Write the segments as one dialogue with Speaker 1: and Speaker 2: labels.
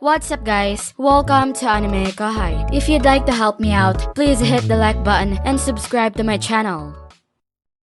Speaker 1: What's up guys? Welcome to AnimeKouhai. If you'd like to help me out, please hit the like button and subscribe to my channel.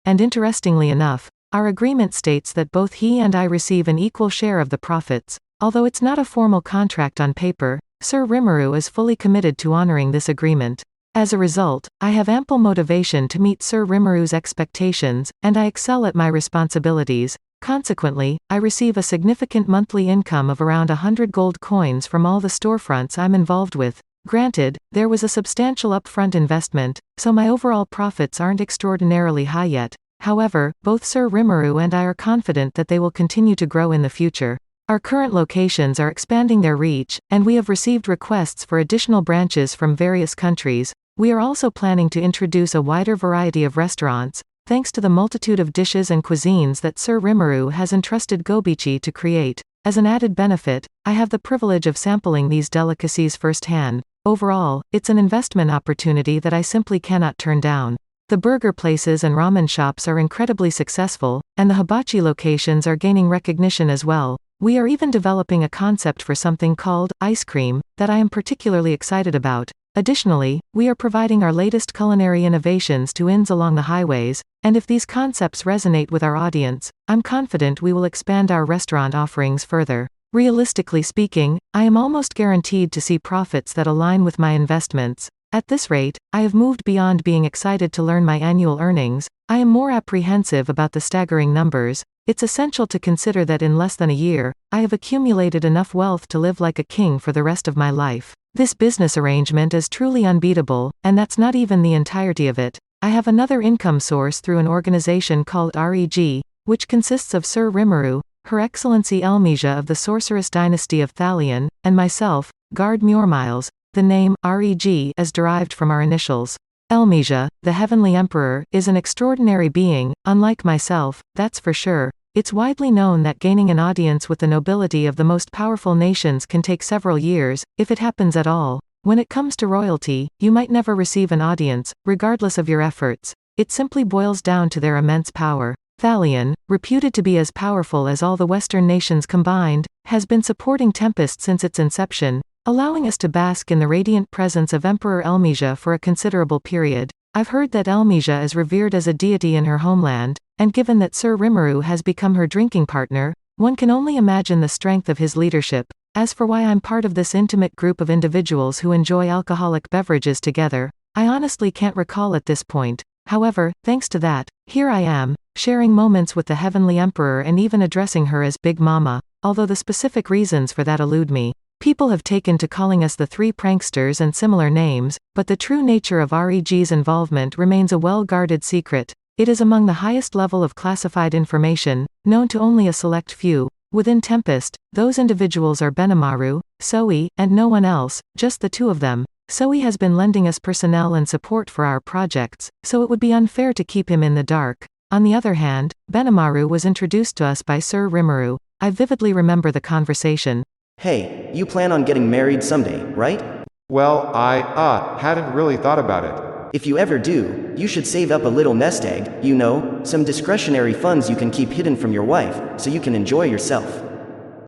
Speaker 2: And interestingly enough, our agreement states that both he and I receive an equal share of the profits. Although it's not a formal contract on paper, Sir Rimuru is fully committed to honoring this agreement. As a result, I have ample motivation to meet Sir Rimuru's expectations, and I excel at my responsibilities. Consequently, I receive a significant monthly income of around 100 gold coins from all the storefronts I'm involved with. Granted, there was a substantial upfront investment, so my overall profits aren't extraordinarily high yet. However, both Sir Rimuru and I are confident that they will continue to grow in the future. Our current locations are expanding their reach, and we have received requests for additional branches from various countries. We are also planning to introduce a wider variety of restaurants, thanks to the multitude of dishes and cuisines that Sir Rimuru has entrusted Gobichi to create. As an added benefit, I have the privilege of sampling these delicacies firsthand. Overall, it's an investment opportunity that I simply cannot turn down. The burger places and ramen shops are incredibly successful, and the hibachi locations are gaining recognition as well. We are even developing a concept for something called ice cream that I am particularly excited about. Additionally, we are providing our latest culinary innovations to inns along the highways, and if these concepts resonate with our audience, I'm confident we will expand our restaurant offerings further. Realistically speaking, I am almost guaranteed to see profits that align with my investments. At this rate, I have moved beyond being excited to learn my annual earnings. I am more apprehensive about the staggering numbers. It's essential to consider that in less than a year, I have accumulated enough wealth to live like a king for the rest of my life. This business arrangement is truly unbeatable, and that's not even the entirety of it. I have another income source through an organization called REG, which consists of Sir Rimuru, Her Excellency Elmesia of the Sorceress Dynasty of Thalion, and myself, Guard Myourmiles. The name REG is derived from our initials. Elmesia, the Heavenly Emperor, is an extraordinary being, unlike myself, that's for sure. It's widely known that gaining an audience with the nobility of the most powerful nations can take several years, if it happens at all. When it comes to royalty, you might never receive an audience, regardless of your efforts. It simply boils down to their immense power. Thalion, reputed to be as powerful as all the Western nations combined, has been supporting Tempest since its inception, allowing us to bask in the radiant presence of Emperor Elmesia for a considerable period. I've heard that Elmesia is revered as a deity in her homeland, and given that Sir Rimuru has become her drinking partner, one can only imagine the strength of his leadership. As for why I'm part of this intimate group of individuals who enjoy alcoholic beverages together, I honestly can't recall at this point. However, thanks to that, here I am, sharing moments with the Heavenly Emperor and even addressing her as Big Mama, although the specific reasons for that elude me. People have taken to calling us the Three Pranksters and similar names, but the true nature of REG's involvement remains a well-guarded secret. It is among the highest level of classified information, known to only a select few. Within Tempest, those individuals are Benimaru, Soe, and no one else, just the two of them. Soe has been lending us personnel and support for our projects, so it would be unfair to keep him in the dark. On the other hand, Benimaru was introduced to us by Sir Rimuru. I vividly remember the conversation.
Speaker 3: Hey, you plan on getting married someday, right?
Speaker 4: Well, I hadn't really thought about it.
Speaker 3: If you ever do, you should save up a little nest egg, you know, some discretionary funds you can keep hidden from your wife, so you can enjoy yourself.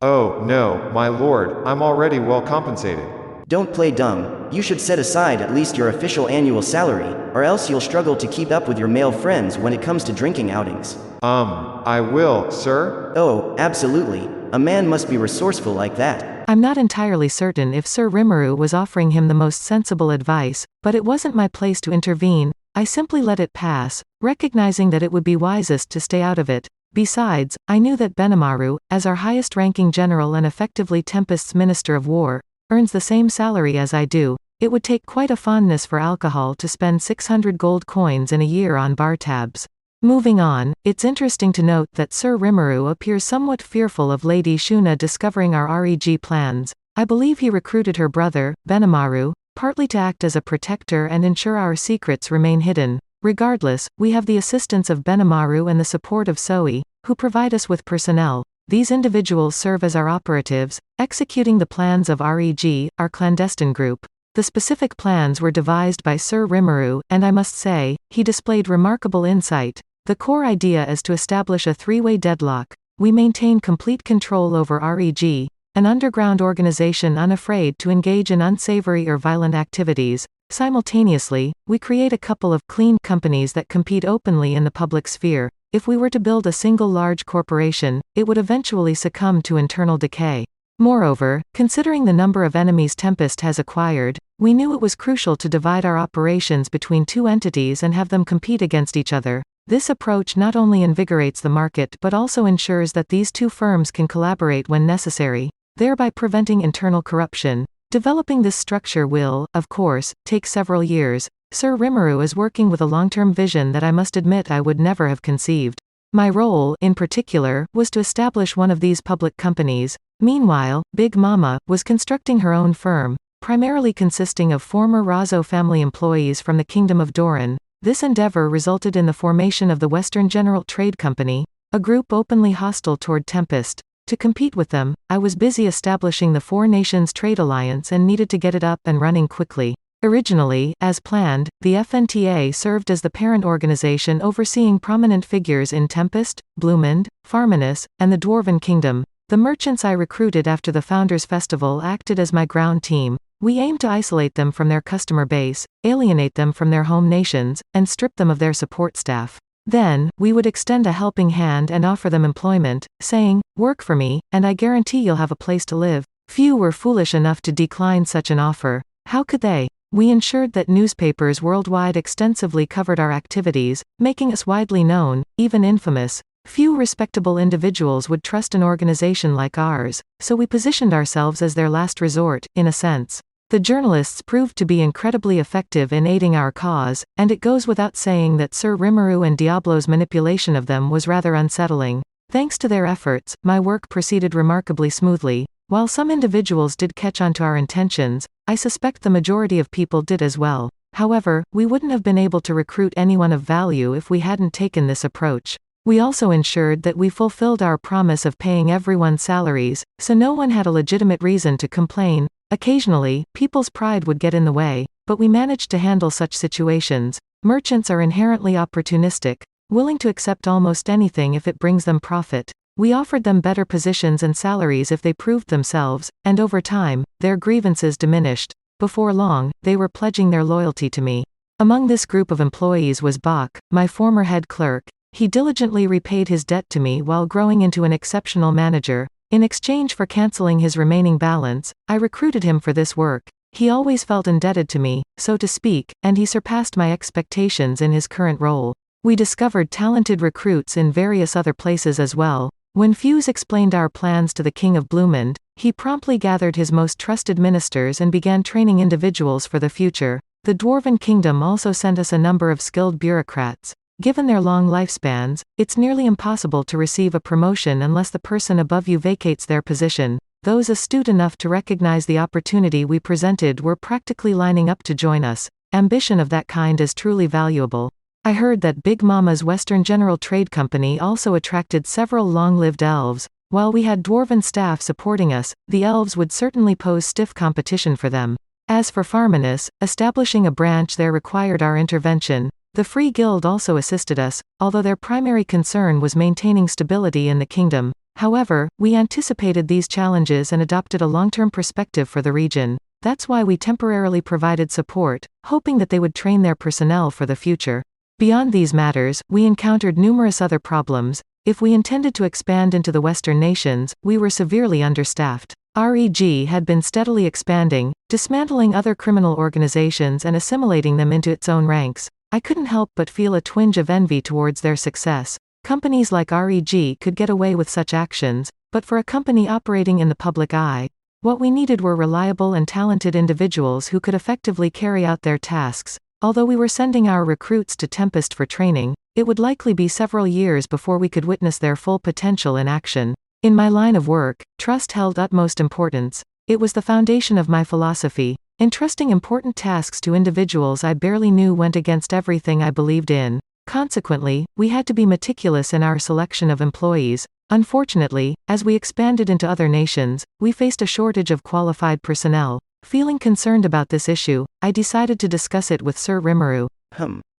Speaker 4: Oh, no, my lord, I'm already well compensated.
Speaker 3: Don't play dumb. You should set aside at least your official annual salary, or else you'll struggle to keep up with your male friends when it comes to drinking outings.
Speaker 4: I will, sir?
Speaker 3: Oh, absolutely. A man must be resourceful like that.
Speaker 2: I'm not entirely certain if Sir Rimuru was offering him the most sensible advice, but it wasn't my place to intervene. I simply let it pass, recognizing that it would be wisest to stay out of it. Besides, I knew that Benimaru, as our highest-ranking general and effectively Tempest's Minister of War, earns the same salary as I do. It would take quite a fondness for alcohol to spend 600 gold coins in a year on bar tabs. Moving on, it's interesting to note that Sir Rimuru appears somewhat fearful of Lady Shuna discovering our REG plans. I believe he recruited her brother, Benimaru, partly to act as a protector and ensure our secrets remain hidden. Regardless, we have the assistance of Benimaru and the support of Soe, who provide us with personnel. These individuals serve as our operatives, executing the plans of REG, our clandestine group. The specific plans were devised by Sir Rimuru, and I must say, he displayed remarkable insight. The core idea is to establish a three-way deadlock. We maintain complete control over REG, an underground organization unafraid to engage in unsavory or violent activities. Simultaneously, we create a couple of clean companies that compete openly in the public sphere. If we were to build a single large corporation, it would eventually succumb to internal decay. Moreover, considering the number of enemies Tempest has acquired, we knew it was crucial to divide our operations between two entities and have them compete against each other. This approach not only invigorates the market but also ensures that these two firms can collaborate when necessary, thereby preventing internal corruption. Developing this structure will, of course, take several years. Sir Rimuru is working with a long-term vision that I must admit I would never have conceived. My role, in particular, was to establish one of these public companies. Meanwhile, Big Mama was constructing her own firm, primarily consisting of former Razo family employees from the Kingdom of Doran. This endeavor resulted in the formation of the Western General Trade Company, a group openly hostile toward Tempest. To compete with them, I was busy establishing the Four Nations Trade Alliance and needed to get it up and running quickly. Originally, as planned, the FNTA served as the parent organization overseeing prominent figures in Tempest, Bloomend, Farminus, and the Dwarven Kingdom. The merchants I recruited after the Founders Festival acted as my ground team. We aimed to isolate them from their customer base, alienate them from their home nations, and strip them of their support staff. Then, we would extend a helping hand and offer them employment, saying, "Work for me, and I guarantee you'll have a place to live." Few were foolish enough to decline such an offer. How could they? We ensured that newspapers worldwide extensively covered our activities, making us widely known, even infamous. Few respectable individuals would trust an organization like ours, so we positioned ourselves as their last resort, in a sense. The journalists proved to be incredibly effective in aiding our cause, and it goes without saying that Sir Rimuru and Diablo's manipulation of them was rather unsettling. Thanks to their efforts, my work proceeded remarkably smoothly. While some individuals did catch on to our intentions, I suspect the majority of people did as well. However, we wouldn't have been able to recruit anyone of value if we hadn't taken this approach. We also ensured that we fulfilled our promise of paying everyone salaries, so no one had a legitimate reason to complain. Occasionally, people's pride would get in the way, but we managed to handle such situations. Merchants are inherently opportunistic, willing to accept almost anything if it brings them profit. We offered them better positions and salaries if they proved themselves, and over time, their grievances diminished. Before long, they were pledging their loyalty to me. Among this group of employees was Bach, my former head clerk. He diligently repaid his debt to me while growing into an exceptional manager. In exchange for canceling his remaining balance, I recruited him for this work. He always felt indebted to me, so to speak, and he surpassed my expectations in his current role. We discovered talented recruits in various other places as well. When Fuse explained our plans to the King of Bloomend, he promptly gathered his most trusted ministers and began training individuals for the future. The Dwarven Kingdom also sent us a number of skilled bureaucrats. Given their long lifespans, it's nearly impossible to receive a promotion unless the person above you vacates their position. Those astute enough to recognize the opportunity we presented were practically lining up to join us. Ambition of that kind is truly valuable. I heard that Big Mama's Western General Trade Company also attracted several long-lived elves. While we had dwarven staff supporting us, the elves would certainly pose stiff competition for them. As for Farminus, establishing a branch there required our intervention. The Free Guild also assisted us, although their primary concern was maintaining stability in the kingdom. However, we anticipated these challenges and adopted a long-term perspective for the region. That's why we temporarily provided support, hoping that they would train their personnel for the future. Beyond these matters, we encountered numerous other problems. If we intended to expand into the Western nations, we were severely understaffed. REG had been steadily expanding, dismantling other criminal organizations and assimilating them into its own ranks. I couldn't help but feel a twinge of envy towards their success. Companies like REG could get away with such actions, but for a company operating in the public eye, what we needed were reliable and talented individuals who could effectively carry out their tasks. Although we were sending our recruits to Tempest for training, it would likely be several years before we could witness their full potential in action. In my line of work, trust held utmost importance. It was the foundation of my philosophy. Entrusting important tasks to individuals I barely knew went against everything I believed in. Consequently, we had to be meticulous in our selection of employees. Unfortunately, as we expanded into other nations, we faced a shortage of qualified personnel. Feeling concerned about this issue, I decided to discuss it with Sir Rimuru.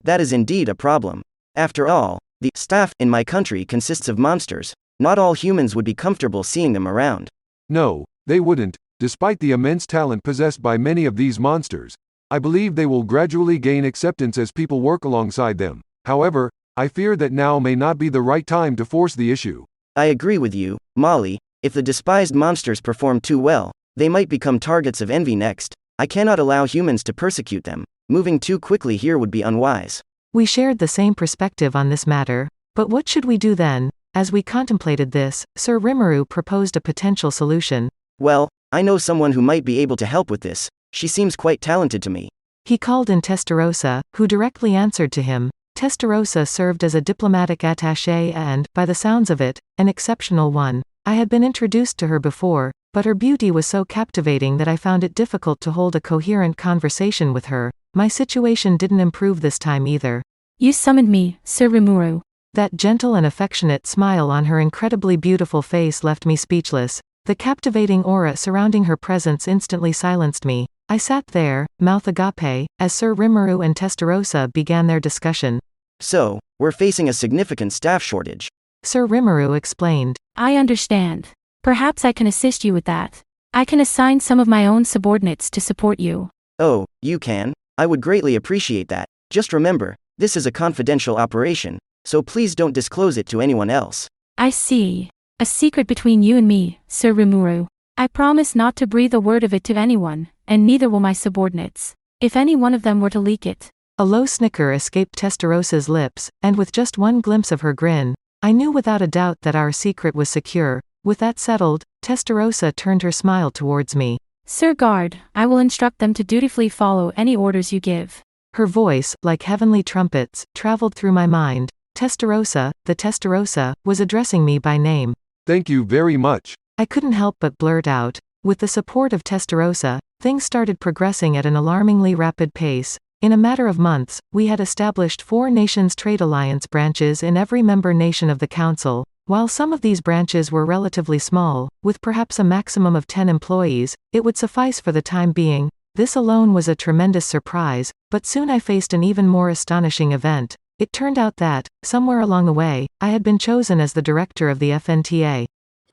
Speaker 3: That is indeed a problem. After all, the staff in my country consists of monsters. Not all humans would be comfortable seeing them around.
Speaker 5: No, They wouldn't, despite the immense talent possessed by many of these monsters. I believe they will gradually gain acceptance as people work alongside them. However, I fear that now may not be the right time to force the issue.
Speaker 3: I agree with you, Molly. If the despised monsters perform too well, they might become targets of envy next. I cannot allow humans to persecute them. Moving too quickly here would be unwise.
Speaker 2: We shared the same perspective on this matter, but what should we do then? As we contemplated this, Sir Rimuru proposed a potential solution.
Speaker 3: Well, I know someone who might be able to help with this. She seems quite talented to me.
Speaker 2: He called in Testarossa, who directly answered to him. Testarossa served as a diplomatic attaché and, by the sounds of it, an exceptional one. I had been introduced to her before, but her beauty was so captivating that I found it difficult to hold a coherent conversation with her. My situation didn't improve this time either.
Speaker 6: You summoned me, Sir Rimuru.
Speaker 2: That gentle and affectionate smile on her incredibly beautiful face left me speechless. The captivating aura surrounding her presence instantly silenced me. I sat there, mouth agape, as Sir Rimuru and Testarossa began their discussion.
Speaker 3: So, we're facing a significant staff shortage.
Speaker 2: Sir Rimuru explained.
Speaker 6: I understand. Perhaps I can assist you with that. I can assign some of my own subordinates to support you.
Speaker 3: Oh, you can? I would greatly appreciate that. Just remember, this is a confidential operation, so please don't disclose it to anyone else.
Speaker 6: I see. A secret between you and me, Sir Rimuru. I promise not to breathe a word of it to anyone, and neither will my subordinates. If any one of them were to leak it.
Speaker 2: A low snicker escaped Testarossa's lips, and with just one glimpse of her grin, I knew without a doubt that our secret was secure. With that settled, Testarossa turned her smile towards me.
Speaker 6: Sir Guard, I will instruct them to dutifully follow any orders you give.
Speaker 2: Her voice, like heavenly trumpets, traveled through my mind. Testarossa, the Testarossa, was addressing me by name.
Speaker 5: Thank you very much.
Speaker 2: I couldn't help but blurt out. With the support of Testarossa, things started progressing at an alarmingly rapid pace. In a matter of months, we had established 4 nations trade alliance branches in every member nation of the Council. While some of these branches were relatively small, with perhaps a maximum of 10 employees, it would suffice for the time being. This alone was a tremendous surprise, but soon I faced an even more astonishing event. It turned out that, somewhere along the way, I had been chosen as the director of the FNTA.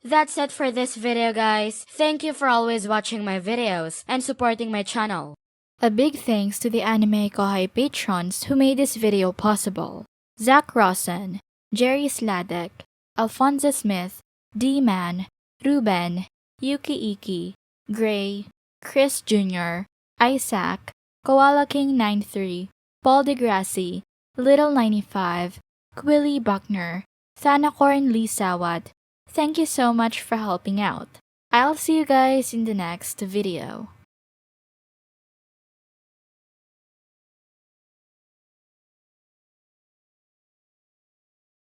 Speaker 1: That's it for this video, guys. Thank you for always watching my videos and supporting my channel. A big thanks to the AnimeKouhai patrons who made this video possible. Zach Rosen, Jerry Sladek, Alfonso Smith, D-Man, Ruben, Yuki Iki, Gray, Chris Jr., Isaac, Koala King 93, Paul DeGrassi, Little 95, Quilly Buckner, Thanacorn Lee Sawat. Thank you so much for helping out. I'll see you guys in the next video.